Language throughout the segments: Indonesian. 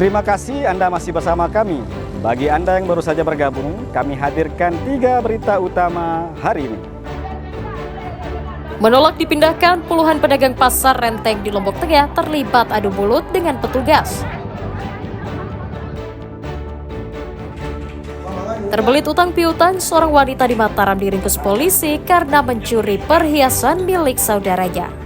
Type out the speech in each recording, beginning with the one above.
Terima kasih Anda masih bersama kami. Bagi Anda yang baru saja bergabung, kami hadirkan 3 berita utama hari ini. Menolak dipindahkan, puluhan pedagang pasar Renteng di Lombok Tengah terlibat adu mulut dengan petugas. Terbelit utang piutang, seorang wanita di Mataram diringkus polisi karena mencuri perhiasan milik saudaranya.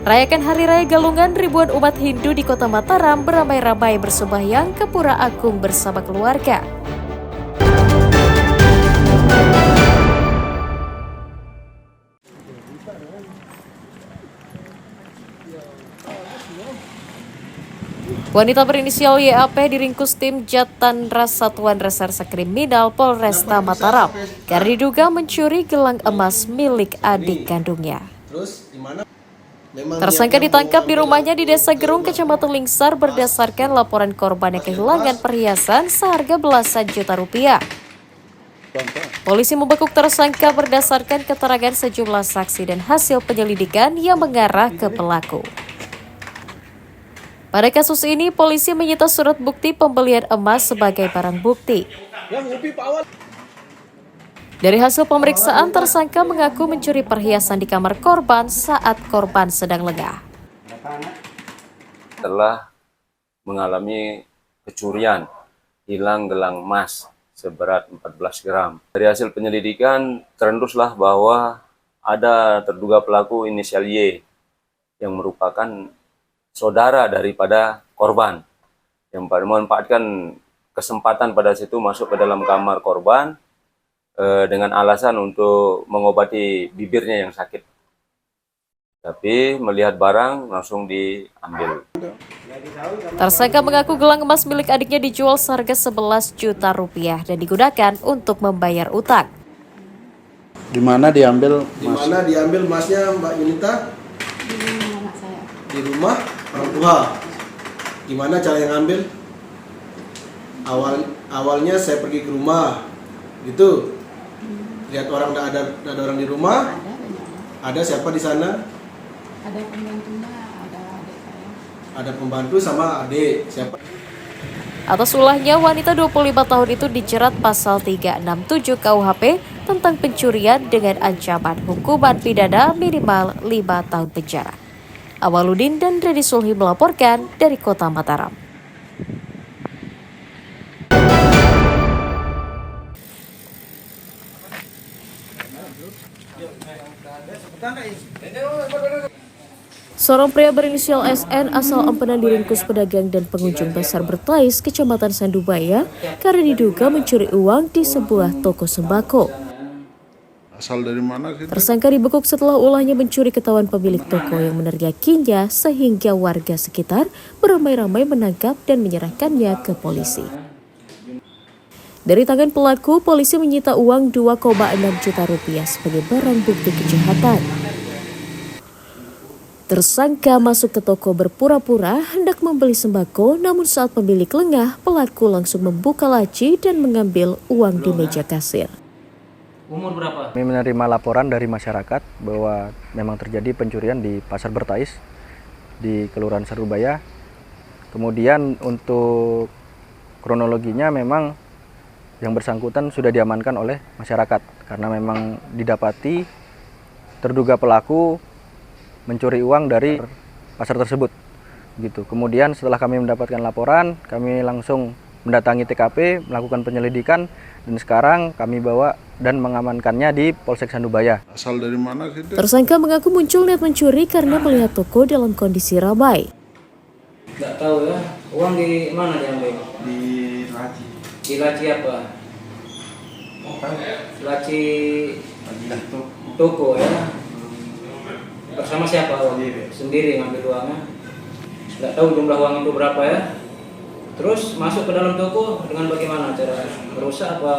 Rayakan Hari Raya Galungan, ribuan umat Hindu di kota Mataram beramai-ramai bersembahyang ke Pura Agung bersama keluarga. Wanita berinisial YAP diringkus tim Jatandra Satuan Reserse Kriminal Polresta Mataram karena diduga mencuri gelang emas milik adik kandungnya. Tersangka ditangkap di rumahnya di Desa Gerung, Kecamatan Lingsar berdasarkan laporan korban yang kehilangan perhiasan seharga belasan juta rupiah. Polisi membekuk tersangka berdasarkan keterangan sejumlah saksi dan hasil penyelidikan yang mengarah ke pelaku. Pada kasus ini, polisi menyita surat bukti pembelian emas sebagai barang bukti. Dari hasil pemeriksaan, tersangka mengaku mencuri perhiasan di kamar korban saat korban sedang lengah. Telah mengalami kecurian, hilang gelang emas seberat 14 gram. Dari hasil penyelidikan, terenduslah bahwa ada terduga pelaku inisial Y yang merupakan saudara daripada korban yang memanfaatkan kesempatan pada situ masuk ke dalam kamar korban dengan alasan untuk mengobati bibirnya yang sakit. Tapi melihat barang langsung diambil. Tersangka mengaku gelang emas milik adiknya dijual seharga 11 juta rupiah dan digunakan untuk membayar utang. Di mana diambil? Di mana diambil emasnya, Mbak Yunita? Di rumah orang tua. Gimana cara yang ngambil? Awalnya saya pergi ke rumah, gitu. Lihat orang, ada orang di rumah. Ada siapa di sana? Ada pembantunya, ada adik saya. Ada pembantu sama adik. Siapa? Atas ulahnya, wanita 25 tahun itu dijerat pasal 367 KUHP tentang pencurian dengan ancaman hukuman pidana minimal 5 tahun penjara. Awaludin dan Redi Sulhi melaporkan dari kota Mataram. Seorang pria berinisial SN asal Empenan diringkus pedagang dan pengunjung pasar Bertais, Kecamatan Sandubaya, karena diduga mencuri uang di sebuah toko sembako. Asal dari mana sih? Tersangka dibekuk setelah ulahnya mencuri ketahuan pemilik toko yang meneriakinya sehingga warga sekitar beramai-ramai menangkap dan menyerahkannya ke polisi. Dari tangan pelaku, polisi menyita uang 2,6 juta rupiah sebagai barang bukti kejahatan. Tersangka masuk ke toko berpura-pura hendak membeli sembako, namun saat pemilik lengah, pelaku langsung membuka laci dan mengambil uang di meja kasir. Umur berapa? Kami menerima laporan dari masyarakat bahwa memang terjadi pencurian di Pasar Bertais di Kelurahan Sandubaya. Kemudian untuk kronologinya memang yang bersangkutan sudah diamankan oleh masyarakat karena memang didapati terduga pelaku mencuri uang dari pasar tersebut. Gitu. Kemudian setelah kami mendapatkan laporan, kami langsung mendatangi TKP, melakukan penyelidikan, dan sekarang kami bawa dan mengamankannya di Polsek Sandubaya. Asal dari mana sih? Tersangka mengaku muncul niat mencuri karena melihat toko dalam kondisi ramai. Nggak tahu ya, uang di mana diambil? Di laci. Di laci apa? Laci toko ya. Bersama siapa? Sendiri ngambil uangnya. Nggak tahu jumlah uang itu berapa ya. Terus masuk ke dalam toko dengan bagaimana cara merusak apa?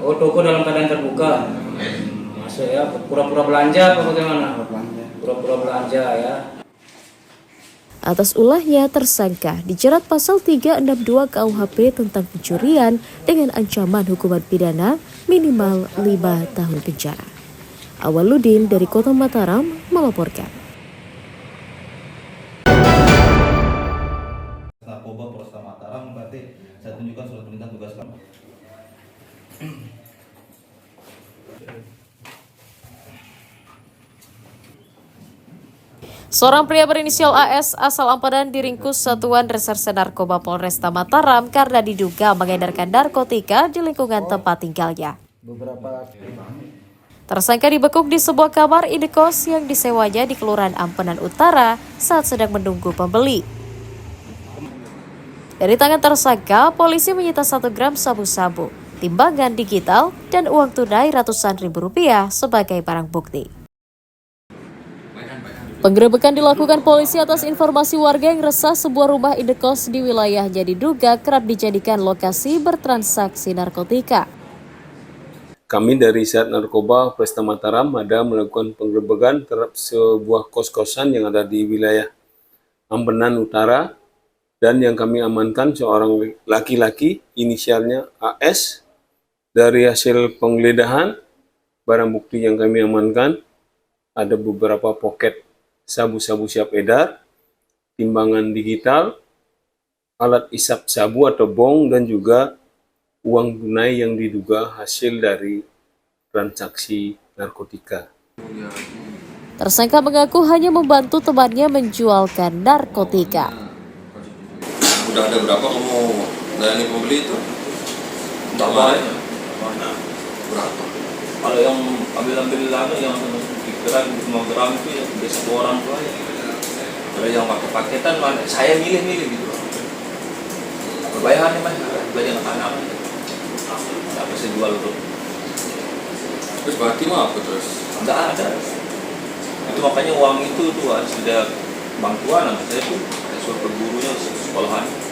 Oh, toko dalam keadaan terbuka. Masuk ya, pura-pura belanja apa bagaimana? Pura-pura belanja ya. Atas ulahnya, tersangka dijerat pasal 362 KUHP tentang pencurian dengan ancaman hukuman pidana minimal 5 tahun penjara. Awaludin dari Kota Mataram melaporkan. Saya tunjukkan surat perintah tugas kami. Seorang pria berinisial AS asal Ampadan diringkus Satuan Reserse Narkoba Polresta Mataram karena diduga mengedarkan narkotika di lingkungan tempat tinggalnya. Tersangka dibekuk di sebuah kamar indekos yang disewanya di Kelurahan Ampenan Utara saat sedang menunggu pembeli. Dari tangan tersangka, polisi menyita 1 gram sabu-sabu, timbangan digital, dan uang tunai ratusan ribu rupiah sebagai barang bukti. Penggerebekan dilakukan polisi atas informasi warga yang resah sebuah rumah indekos di wilayahnya diduga kerap dijadikan lokasi bertransaksi narkotika. Kami dari Sat Narkoba Polresta Mataram ada melakukan penggerebekan terhadap sebuah kos-kosan yang ada di wilayah Ampenan Utara, dan yang kami amankan seorang laki-laki inisialnya AS. Dari hasil penggeledahan, barang bukti yang kami amankan ada beberapa poket sabu-sabu siap edar, timbangan digital, alat isap sabu atau bong, dan juga uang tunai yang diduga hasil dari transaksi narkotika. Tersangka mengaku hanya membantu temannya menjualkan narkotika. Udah ada berapa kamu layani pembeli itu? Berapa? Berapa? Kalau yang ambil lagi yang pikiran 5 gram itu ya biasa 1 orang tuh aja. Kalau yang pakai paketan saya milih-milih gitu. Berbayaran nih mas, bayar anak-anak. Apa sih jual tuh? Terus berarti mah apa terus? Enggak ada. Itu makanya uang itu tuh sudah bantuan anak saya tuh suruh ke gurunya sekolahan.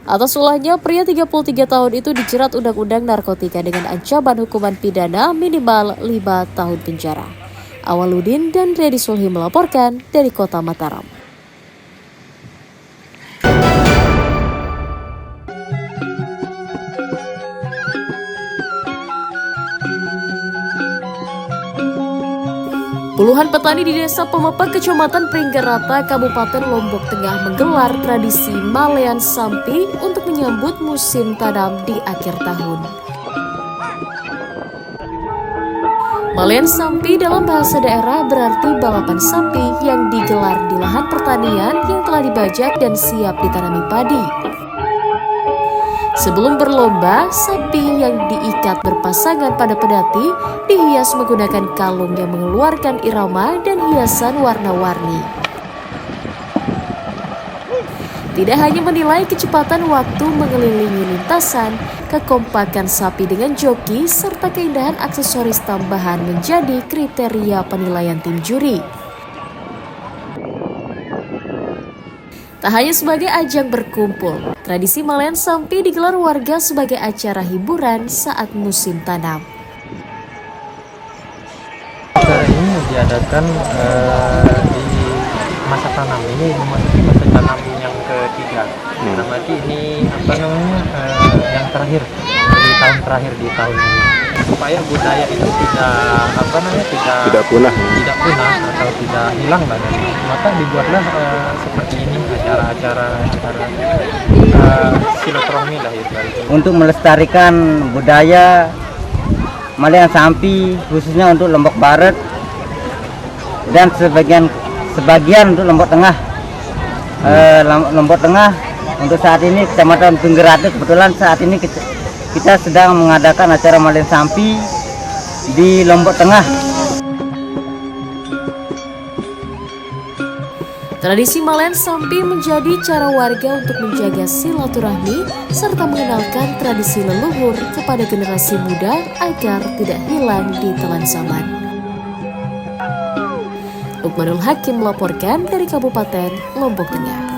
Atas ulahnya, pria 33 tahun itu dijerat Undang-Undang Narkotika dengan ancaman hukuman pidana minimal 5 tahun penjara. Awaludin dan Redi Sulhi melaporkan dari Kota Mataram. Puluhan petani di Desa Pemepak, Kecamatan Pringgarata, Kabupaten Lombok Tengah menggelar tradisi Malean Sampi untuk menyambut musim tanam di akhir tahun. Malean Sampi dalam bahasa daerah berarti balapan sapi yang digelar di lahan pertanian yang telah dibajak dan siap ditanami padi. Sebelum berlomba, sapi yang diikat berpasangan pada pedati dihias menggunakan kalung yang mengeluarkan irama dan hiasan warna-warni. Tidak hanya menilai kecepatan waktu mengelilingi lintasan, kekompakan sapi dengan joki, serta keindahan aksesoris tambahan menjadi kriteria penilaian tim juri. Tak hanya sebagai ajang berkumpul, tradisi Malean Sampi digelar warga sebagai acara hiburan saat musim tanam. Acara ini diadakan di masa tanam, ini memasuki masa tanam yang ketiga. Berarti ini yang terakhir, di tahun terakhir di tahun ini. Supaya budaya itu tidak punah atau tidak hilang lah, maka dibuatlah seperti ini acara silaturahmi lah itu. Untuk melestarikan budaya Malean Sampi khususnya untuk Lombok Barat dan sebagian untuk Lombok Tengah. Lombok Tengah untuk saat ini Kecamatan Pringgarata, kebetulan saat ini kita sedang mengadakan acara Malean Sampi di Lombok Tengah. Tradisi Malean Sampi menjadi cara warga untuk menjaga silaturahmi serta mengenalkan tradisi leluhur kepada generasi muda agar tidak hilang di telan zaman. Lukmanul Hakim melaporkan dari Kabupaten Lombok Tengah.